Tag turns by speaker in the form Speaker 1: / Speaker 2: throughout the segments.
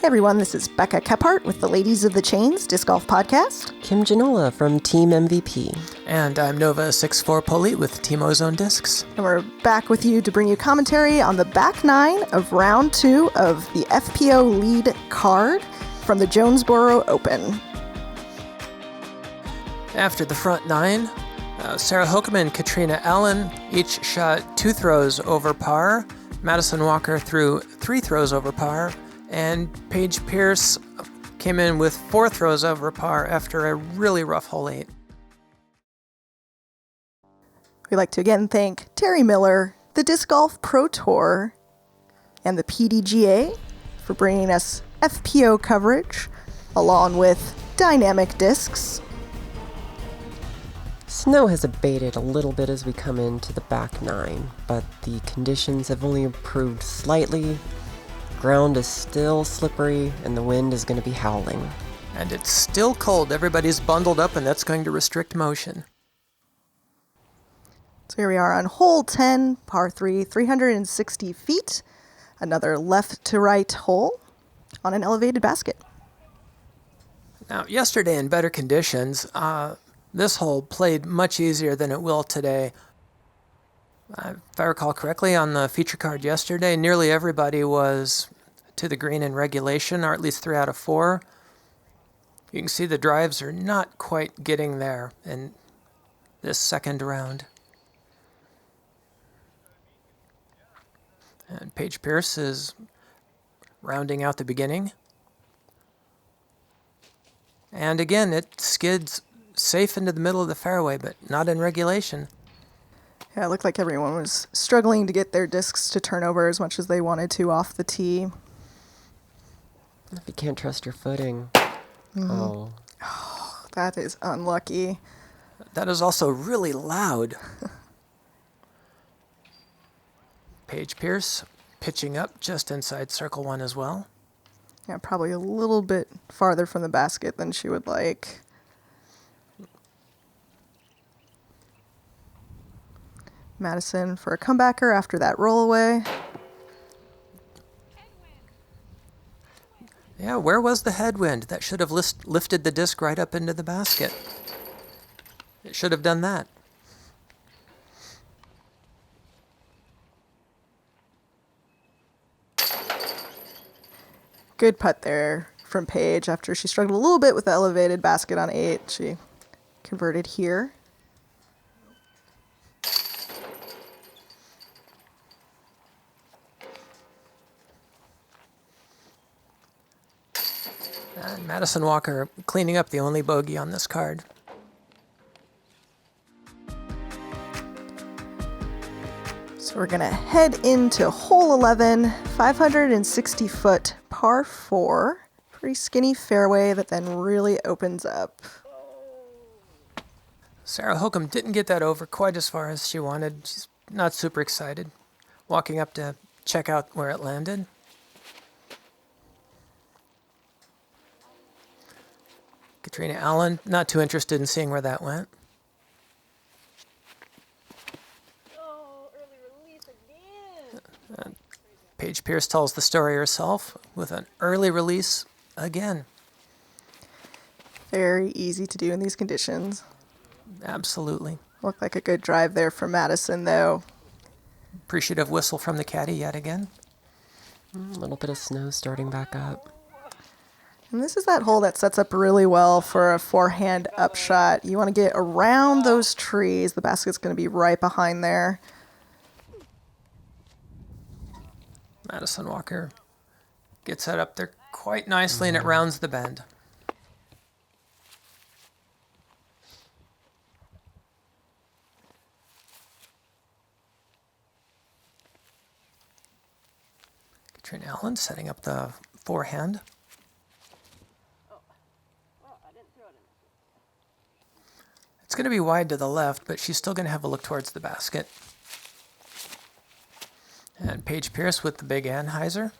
Speaker 1: Hey everyone, this is Becca Kephart with the Ladies of the Chains Disc Golf Podcast.
Speaker 2: Kim Janola from Team MVP.
Speaker 3: And I'm Nova64 Polite with Team Ozone Discs.
Speaker 1: And we're back with you to bring you commentary on the back nine of round 2 of the FPO lead card from the Jonesboro Open.
Speaker 3: After the front nine, Sarah Hokom and Catrina Allen each shot 2 throws over par. Madison Walker threw 3 throws over par. And Paige Pierce came in with 4 throws over par after a really rough hole 8.
Speaker 1: We'd like to again thank Terry Miller, the Disc Golf Pro Tour, and the PDGA for bringing us FPO coverage, along with Dynamic Discs.
Speaker 2: Snow has abated a little bit as we come into the back nine, but the conditions have only improved slightly. Ground is still slippery, and the wind is going to be howling.
Speaker 3: And it's still cold. Everybody's bundled up, and that's going to restrict motion.
Speaker 1: So here we are on hole 10, par 3, 360 feet. Another left to right hole on an elevated basket.
Speaker 3: Now, yesterday in better conditions, this hole played much easier than it will today. If I recall correctly, on the feature card yesterday, nearly everybody was to the green in regulation, or at least 3 out of 4. You can see the drives are not quite getting there in this second round. And Paige Pierce is rounding out the beginning. And again, it skids safe into the middle of the fairway, but not in regulation.
Speaker 1: Yeah, it looked like everyone was struggling to get their discs to turn over as much as they wanted to off the tee.
Speaker 2: If you can't trust your footing.
Speaker 1: Oh, that is unlucky.
Speaker 3: That is also really loud. Paige Pierce pitching up just inside circle 1 as well.
Speaker 1: Yeah, probably a little bit farther from the basket than she would like. Madison for a comebacker after that rollaway.
Speaker 3: Yeah, where was the headwind? That should have lifted the disc right up into the basket. It should have done that.
Speaker 1: Good putt there from Paige after she struggled a little bit with the elevated basket on 8. She converted here.
Speaker 3: And Madison Walker cleaning up the only bogey on this card.
Speaker 1: So we're going to head into hole 11, 560-foot par 4. Pretty skinny fairway that then really opens up.
Speaker 3: Sarah Hokom didn't get that over quite as far as she wanted. She's not super excited. Walking up to check out where it landed. Catrina Allen, not too interested in seeing where that went.
Speaker 4: Early release again.
Speaker 3: Paige Pierce tells the story herself with an early release again.
Speaker 1: Very easy to do in these conditions.
Speaker 3: Absolutely.
Speaker 1: Looked like a good drive there for Madison, though.
Speaker 3: Appreciative whistle from the caddy yet again.
Speaker 2: A little bit of snow starting back up.
Speaker 1: And this is that hole that sets up really well for a forehand upshot. You want to get around those trees. The basket's going to be right behind there.
Speaker 3: Madison Walker gets that up there quite nicely, and it rounds the bend. Catrina Allen setting up the forehand. It's going to be wide to the left, but she's still going to have a look towards the basket. And Paige Pierce with the big Anheuser.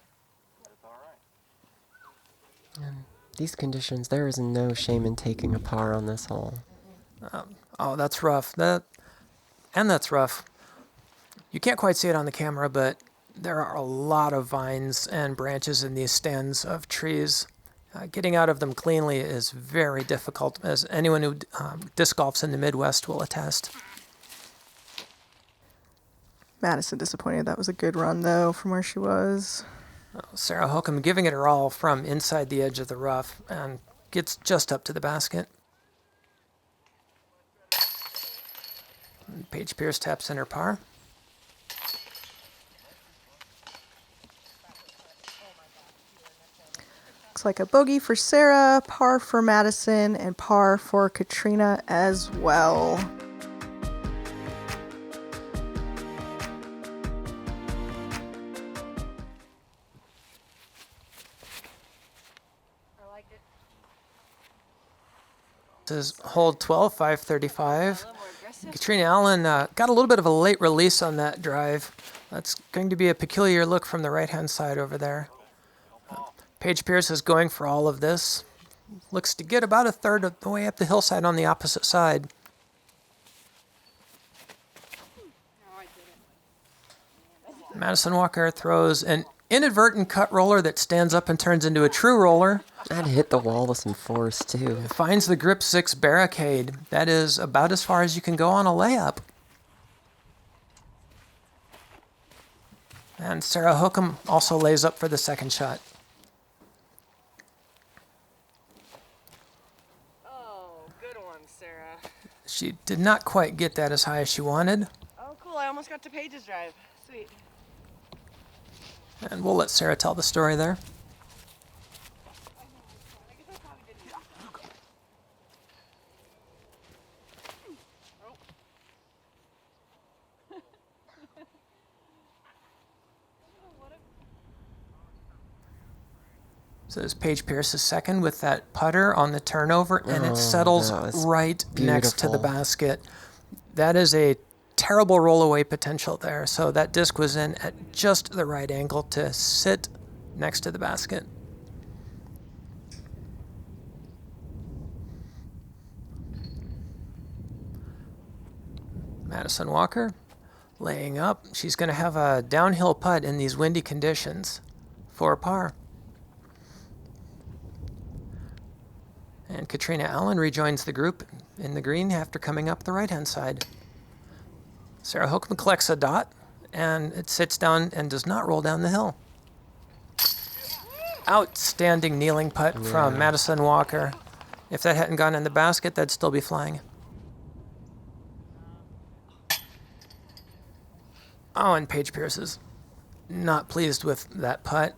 Speaker 2: In these conditions, there is no shame in taking a par on this hole.
Speaker 3: Oh, that's rough. That's rough. You can't quite see it on the camera, but There are a lot of vines and branches in these stands of trees. Getting out of them cleanly is very difficult, as anyone who disc golfs in the Midwest will attest.
Speaker 1: Madison disappointed. That was a good run, though, from where she was.
Speaker 3: Sarah Hokom giving it her all from inside the edge of the rough and gets just up to the basket. And Paige Pierce taps in her par.
Speaker 1: Looks like a bogey for Sarah, par for Madison, and par for Catrina as well.
Speaker 3: This is hole 12, 535. Catrina Allen got a little bit of a late release on that drive. That's going to be a peculiar look from the right-hand side over there. Paige Pierce is going for all of this. Looks to get about a third of the way up the hillside on the opposite side. Madison Walker throws an inadvertent cut roller that stands up and turns into a true roller.
Speaker 2: That hit the wall with some force, too.
Speaker 3: Finds the grip 6 barricade. That is about as far as you can go on a layup. And Sarah Hokom also lays up for the second shot.
Speaker 5: Oh, good one, Sarah.
Speaker 3: She did not quite get that as high as she wanted.
Speaker 5: Oh, cool. I almost got to Paige's drive. Sweet.
Speaker 3: And we'll let Sarah tell the story there. So this is Paige Pierce's second with that putter on the turnover, and it settles right next to the basket. That is a terrible rollaway potential there. So that disc was in at just the right angle to sit next to the basket. Madison Walker laying up. She's going to have a downhill putt in these windy conditions for a par. And Catrina Allen rejoins the group in the green after coming up the right-hand side. Sarah Hokom collects a dot, and it sits down and does not roll down the hill. Outstanding kneeling putt from Madison Walker. If that hadn't gone in the basket, that'd still be flying. Oh, and Paige Pierce is not pleased with that putt.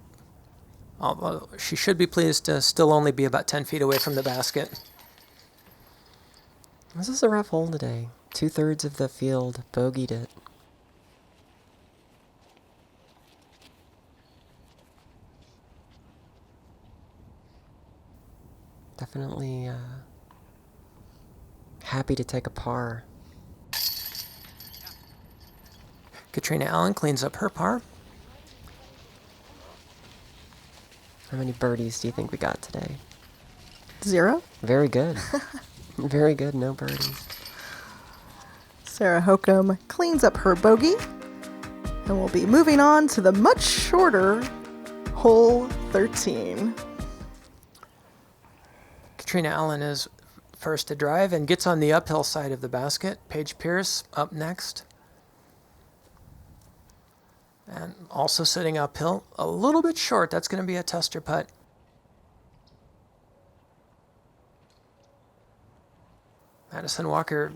Speaker 3: Although she should be pleased to still only be about 10 feet away from the basket.
Speaker 2: This is a rough hole today. 2/3 of the field bogeyed it. Definitely happy to take a par.
Speaker 3: Catrina Allen cleans up her par.
Speaker 2: How many birdies do you think we got today?
Speaker 1: 0.
Speaker 2: Very good. Very good, no birdies.
Speaker 1: Sarah Hokom cleans up her bogey. And we'll be moving on to the much shorter hole 13.
Speaker 3: Catrina Allen is first to drive and gets on the uphill side of the basket. Paige Pierce up next. And also sitting uphill, a little bit short. That's going to be a tester putt. Madison Walker,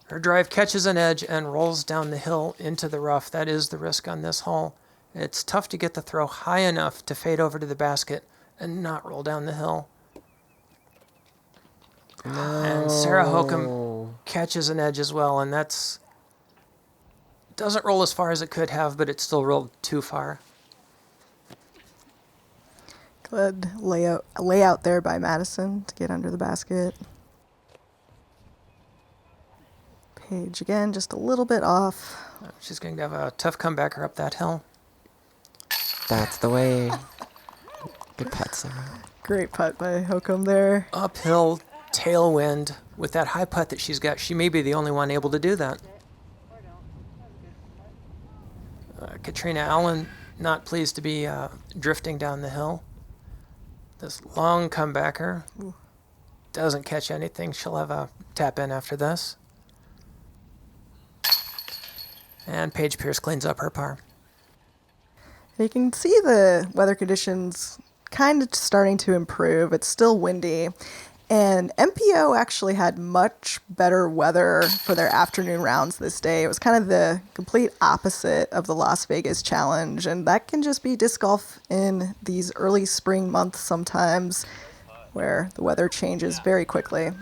Speaker 3: her drive catches an edge and rolls down the hill into the rough. That is the risk on this hole. It's tough to get the throw high enough to fade over to the basket and not roll down the hill.
Speaker 2: No.
Speaker 3: And Sarah Hokom catches an edge as well, and that's doesn't roll as far as it could have, but it still rolled too far.
Speaker 1: Good layout there by Madison to get under the basket. Paige again, just a little bit off.
Speaker 3: She's going to have a tough comebacker up that hill.
Speaker 2: That's the way. Good putt, Sarah.
Speaker 1: Great putt by Hokom there.
Speaker 3: Uphill, tailwind. With that high putt that she's got, she may be the only one able to do that. Catrina Allen not pleased to be drifting down the hill. This long comebacker doesn't catch anything. She'll have a tap in after this. And Paige Pierce cleans up her par.
Speaker 1: You can see the weather conditions kind of starting to improve. It's still windy. And MPO actually had much better weather for their afternoon rounds this day. It was kind of the complete opposite of the Las Vegas Challenge. And that can just be disc golf in these early spring months sometimes, where the weather changes very quickly.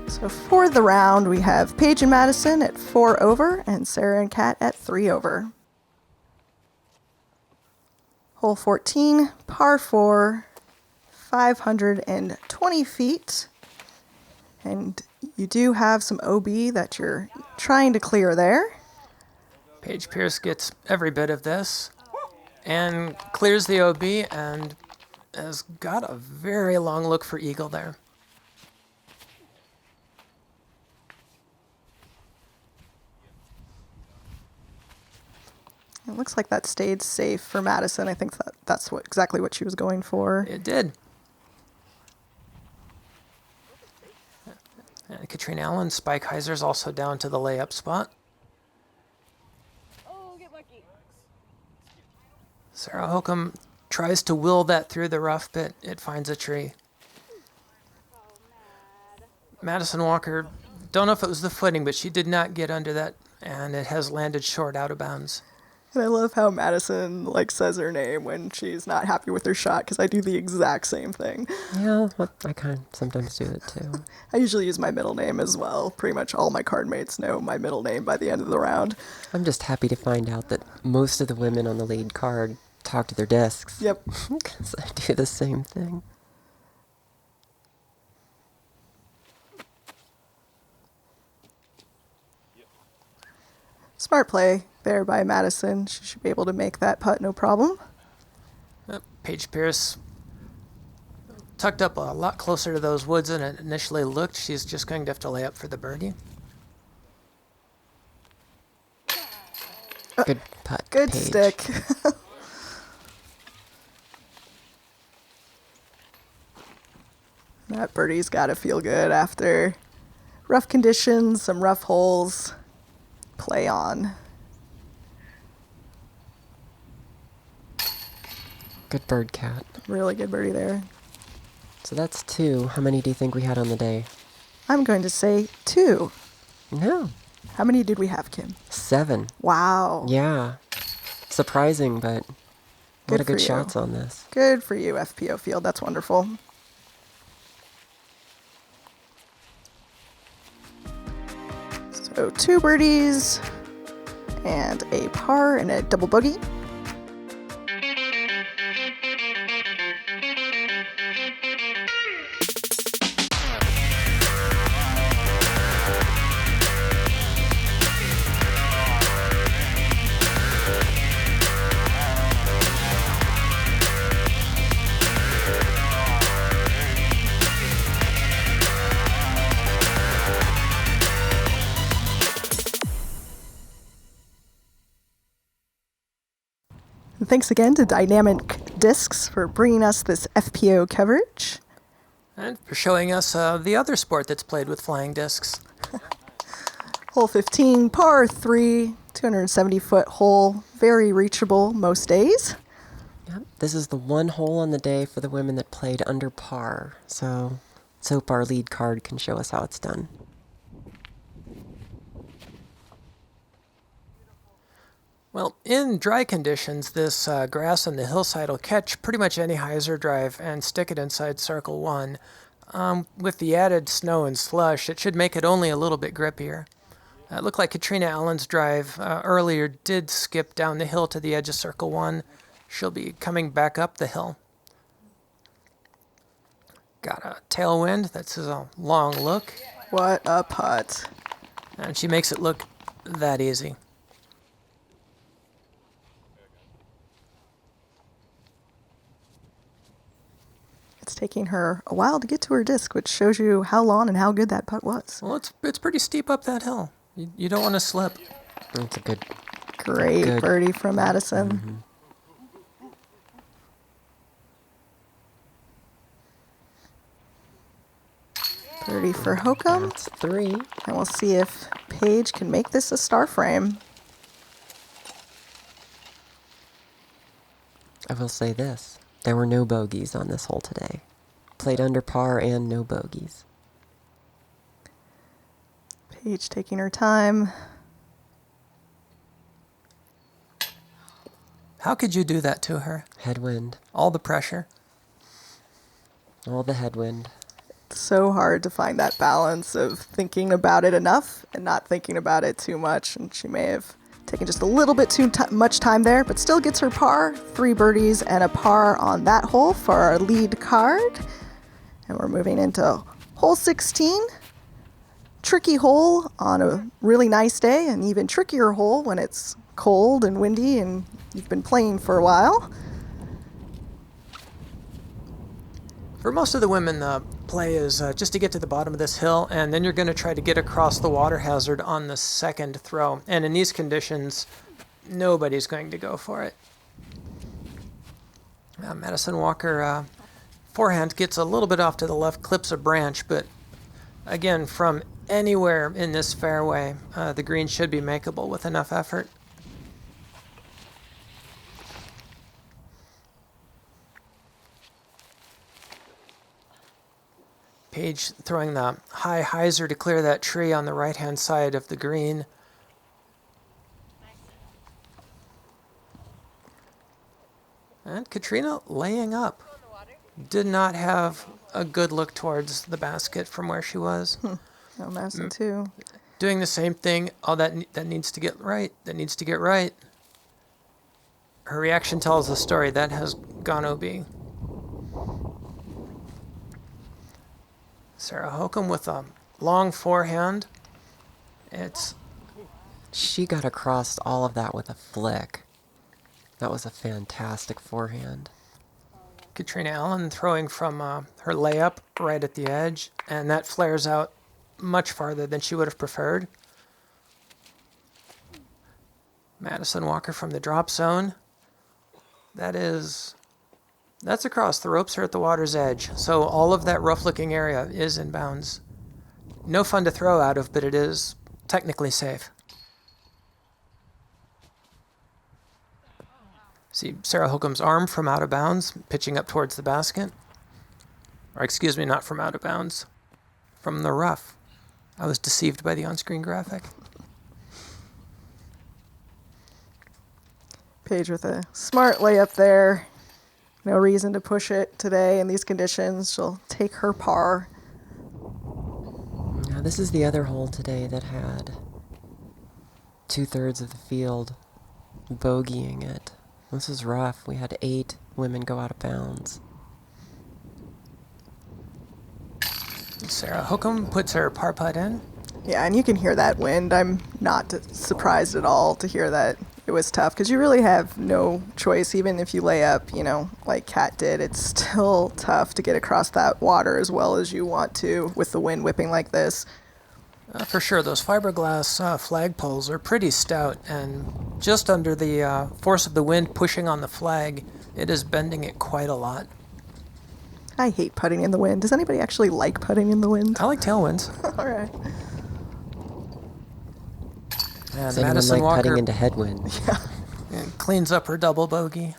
Speaker 1: So for the round, we have Paige and Madison at 4 over and Sarah and Kat at 3 over. Hole 14, par 4, 520 feet. And you do have some OB that you're trying to clear there.
Speaker 3: Paige Pierce gets every bit of this and clears the OB and has got a very long look for eagle there.
Speaker 1: It looks like that stayed safe for Madison. I think that's exactly what she was going for.
Speaker 3: It did. And Catrina Allen, Spike Heiser's also down to the layup spot.
Speaker 4: Oh, get lucky.
Speaker 3: Sarah Hokom tries to will that through the rough, but it finds a tree.
Speaker 4: Oh, mad.
Speaker 3: Madison Walker, don't know if it was the footing, but she did not get under that, and it has landed short out of bounds.
Speaker 1: And I love how Madison says her name when she's not happy with her shot, because I do the exact same thing.
Speaker 2: Yeah, I kind of sometimes do it too.
Speaker 1: I usually use my middle name as well. Pretty much all my card mates know my middle name by the end of the round.
Speaker 2: I'm just happy to find out that most of the women on the lead card talk to their desks.
Speaker 1: Yep.
Speaker 2: Because I do the same thing.
Speaker 1: Smart play there by Madison. She should be able to make that putt no problem.
Speaker 3: Paige Pierce tucked up a lot closer to those woods than it initially looked. She's just going to have to lay up for the birdie.
Speaker 2: Good putt,
Speaker 1: Good
Speaker 2: Paige.
Speaker 1: stick. That birdie's got to feel good after rough conditions, some rough holes. Play on.
Speaker 2: Good bird, Cat.
Speaker 1: Really good birdie there.
Speaker 2: So that's 2. How many do you think we had on the day?
Speaker 1: I'm going to say 2.
Speaker 2: No.
Speaker 1: How many did we have, Kim?
Speaker 2: 7.
Speaker 1: Wow.
Speaker 2: Yeah. Surprising, but a lot
Speaker 1: Good
Speaker 2: of good
Speaker 1: for you.
Speaker 2: shots on this.
Speaker 1: Good for you, FPO Field. That's wonderful. So 2 birdies and a par and a double bogey. And thanks again to Dynamic Discs for bringing us this FPO coverage.
Speaker 3: And for showing us the other sport that's played with flying discs.
Speaker 1: Hole 15, par 3, 270-foot hole, very reachable most days.
Speaker 2: Yep. This is the one hole on the day for the women that played under par. So let's hope our lead card can show us how it's done.
Speaker 3: Well, in dry conditions, this grass on the hillside will catch pretty much any hyzer drive and stick it inside circle 1. With the added snow and slush, it should make it only a little bit grippier. It looked like Catrina Allen's drive earlier did skip down the hill to the edge of circle 1. She'll be coming back up the hill. Got a tailwind. That's a long look.
Speaker 1: What a putt.
Speaker 3: And she makes it look that easy.
Speaker 1: It's taking her a while to get to her disc, which shows you how long and how good that putt was.
Speaker 3: Well, it's pretty steep up that hill. You don't want to slip.
Speaker 2: That's a good.
Speaker 1: Great
Speaker 2: Good.
Speaker 1: birdie from Madison. Birdie for Hokom.
Speaker 2: That's 3.
Speaker 1: And we'll see if Paige can make this a star frame.
Speaker 2: I will say this. There were no bogeys on this hole today. Played under par and no bogeys.
Speaker 1: Paige taking her time.
Speaker 3: How could you do that to her?
Speaker 2: Headwind.
Speaker 3: All the pressure.
Speaker 2: All the headwind.
Speaker 1: It's so hard to find that balance of thinking about it enough and not thinking about it too much. And she may have taken just a little bit too much time there, but still gets her par. 3 birdies and a par on that hole for our lead card. And we're moving into hole 16. Tricky hole on a really nice day, an even trickier hole when it's cold and windy and you've been playing for a while.
Speaker 3: For most of the women, the play is just to get to the bottom of this hill, and then you're going to try to get across the water hazard on the second throw. And in these conditions, nobody's going to go for it. Madison Walker, forehand gets a little bit off to the left, clips a branch, but again, from anywhere in this fairway, the green should be makeable with enough effort. Paige throwing the high hyzer to clear that tree on the right-hand side of the green. And Catrina laying up. Did not have a good look towards the basket from where she was.
Speaker 1: Oh, Madison too.
Speaker 3: Doing the same thing. Oh, that needs to get right. That needs to get right. Her reaction tells the story. That has gone OB. Sarah Hokom with a long forehand.
Speaker 2: She got across all of that with a flick. That was a fantastic forehand.
Speaker 3: Catrina Allen throwing from her layup right at the edge, and that flares out much farther than she would have preferred. Madison Walker from the drop zone. That's across. The ropes are at the water's edge, so all of that rough-looking area is in bounds. No fun to throw out of, but it is technically safe. See Sarah Hokom's arm from out of bounds, pitching up towards the basket. Or excuse me, not from out of bounds, from the rough. I was deceived by the on-screen graphic.
Speaker 1: Paige with a smart layup there. No reason to push it today in these conditions. She'll take her par.
Speaker 2: Now, this is the other hole today that had 2/3 of the field bogeying it. This is rough. We had 8 women go out of bounds.
Speaker 3: Sarah Hokom puts her par putt in.
Speaker 1: Yeah, and you can hear that wind. I'm not surprised at all to hear that it was tough because you really have no choice. Even if you lay up, like Kat did, it's still tough to get across that water as well as you want to with the wind whipping like this.
Speaker 3: For sure, those fiberglass flagpoles are pretty stout, and just under the force of the wind pushing on the flag, it is bending it quite a lot.
Speaker 1: I hate putting in the wind. Does anybody actually like putting in the wind?
Speaker 3: I like tailwinds.
Speaker 1: All right.
Speaker 3: And
Speaker 2: Does anyone
Speaker 3: Madison
Speaker 2: like
Speaker 3: Walker
Speaker 2: putting into headwind?
Speaker 3: cleans up her double bogey.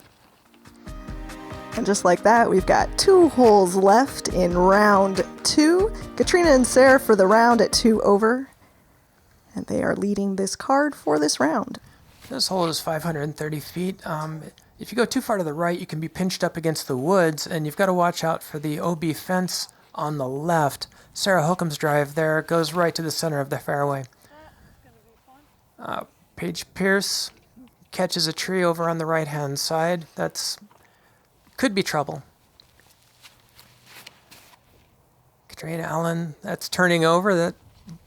Speaker 1: And just like that, we've got 2 holes left in round 2. Catrina and Sarah for the round at 2 over. And they are leading this card for this round.
Speaker 3: This hole is 530 feet. If you go too far to the right, you can be pinched up against the woods, and you've got to watch out for the OB fence on the left. Sarah Hokom's drive there goes right to the center of the fairway. Paige Pierce catches a tree over on the right-hand side. Could be trouble. Catrina Allen, that's turning over.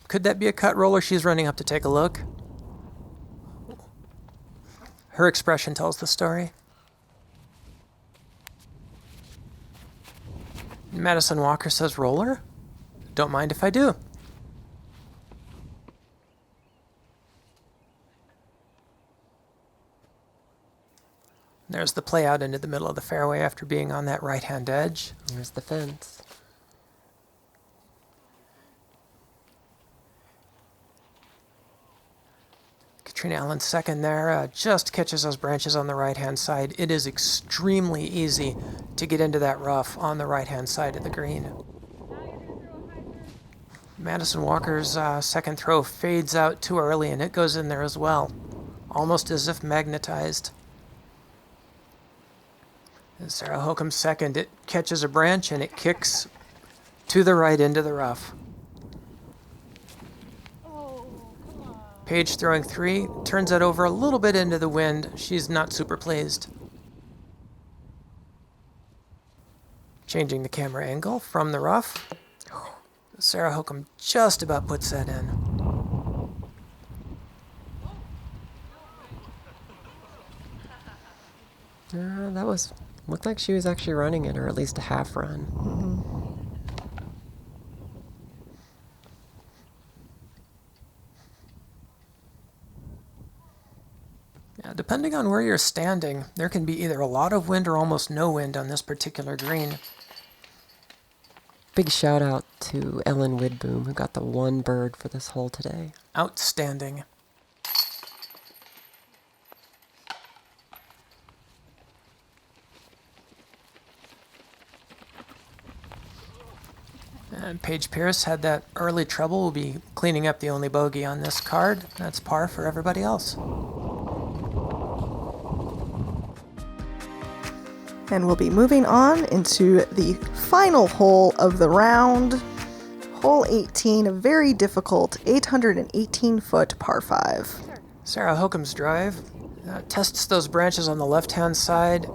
Speaker 3: Could that be a cut roller? She's running up to take a look. Her expression tells the story. Madison Walker says roller. Don't mind if I do. There's the play out into the middle of the fairway after being on that right-hand edge.
Speaker 2: Here's the fence.
Speaker 3: Catrina Allen second there, just catches those branches on the right-hand side. It is extremely easy to get into that rough on the right-hand side of the green. Madison Walker's second throw fades out too early, and it goes in there as well, almost as if magnetized. And Sarah Hokom's second, it catches a branch and it kicks to the right into the rough. Paige throwing three, turns it over a little bit into the wind. She's not super pleased. Changing the camera angle from the rough. Sarah Hokom just about puts that in.
Speaker 2: That looked like she was actually running it, or at least a half run.
Speaker 3: Yeah, depending on where you're standing, there can be either a lot of wind or almost no wind on this particular green.
Speaker 2: Big shout out to Ellen Widboom, who got the one bird for this hole today.
Speaker 3: Outstanding. And Paige Pierce had that early trouble. Will be cleaning up the only bogey on this card. That's par for everybody else.
Speaker 1: And we'll be moving on into the final hole of the round. Hole 18, a very difficult 818-foot par 5.
Speaker 3: Sarah Hokom's drive tests those branches on the left-hand side,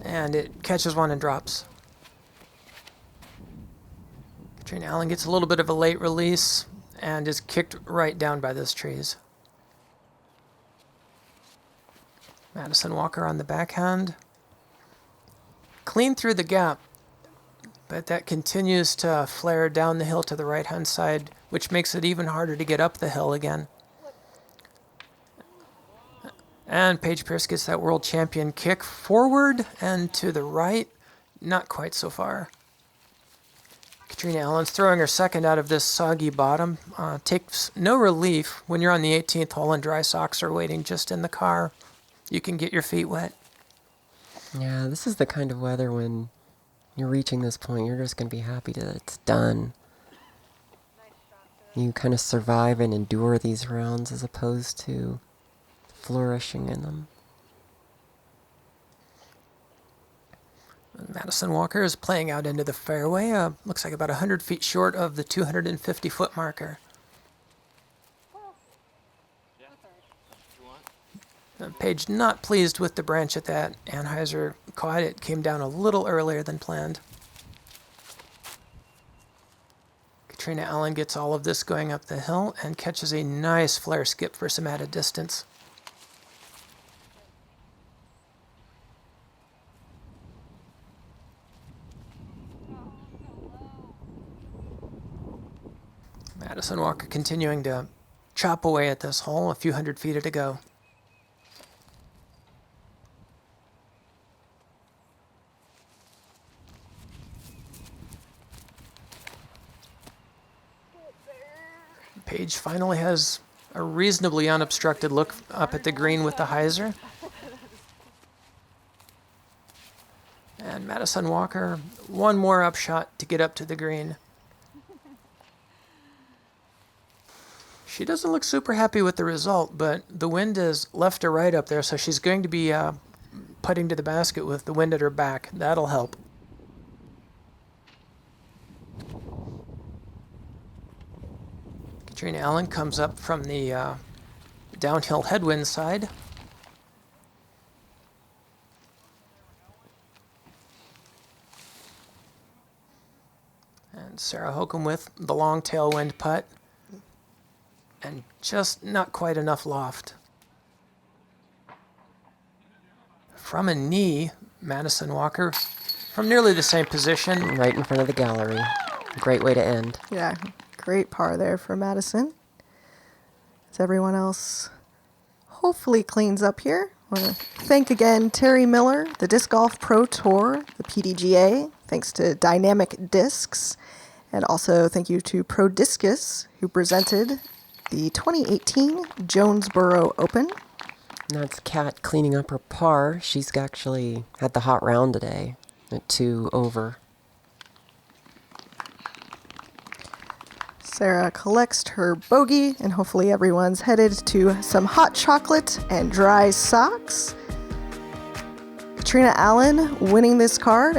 Speaker 3: and it catches one and drops. Catrina Allen gets a little bit of a late release and is kicked right down by those trees. Madison Walker on the backhand. Clean through the gap, but that continues to flare down the hill to the right-hand side, which makes it even harder to get up the hill again. And Paige Pierce gets that world champion kick forward and to the right, not quite so far. Catrina Allen's throwing her second out of this soggy bottom. Takes no relief when you're on the 18th hole and dry socks are waiting just in the car. You can get your feet wet.
Speaker 2: Yeah, this is the kind of weather when you're reaching this point, you're just going to be happy that it's done. You kind of survive and endure these rounds as opposed to flourishing in them.
Speaker 3: Madison Walker is playing out into the fairway. Looks like about 100 feet short of the 250-foot marker. Paige not pleased with the branch at that. Anheuser caught it, came down a little earlier than planned. Catrina Allen gets all of this going up the hill and catches a nice flare skip for some added distance. Madison Walker continuing to chop away at this hole, a few hundred feet to go. Paige finally has a reasonably unobstructed look up at the green with the hyzer. And Madison Walker, one more upshot to get up to the green. She doesn't look super happy with the result, but the wind is left or right up there, so she's going to be putting to the basket with the wind at her back. That'll help. Catrina Allen comes up from the downhill headwind side. And Sarah Hokom with the long tailwind putt. And just not quite enough loft. From a knee, Madison Walker from nearly the same position.
Speaker 2: Right in front of the gallery. Great way to end.
Speaker 1: Yeah, great par there for Madison. As everyone else hopefully cleans up here. I want to thank again Terry Miller, the Disc Golf Pro Tour, the PDGA, thanks to Dynamic Discs, and also thank you to Pro Discus, who presented the 2018 Jonesboro Open.
Speaker 2: And that's Kat cleaning up her par. She's actually had the hot round today at 2 over.
Speaker 1: Sarah collects her bogey, and hopefully everyone's headed to some hot chocolate and dry socks. Catrina Allen winning this card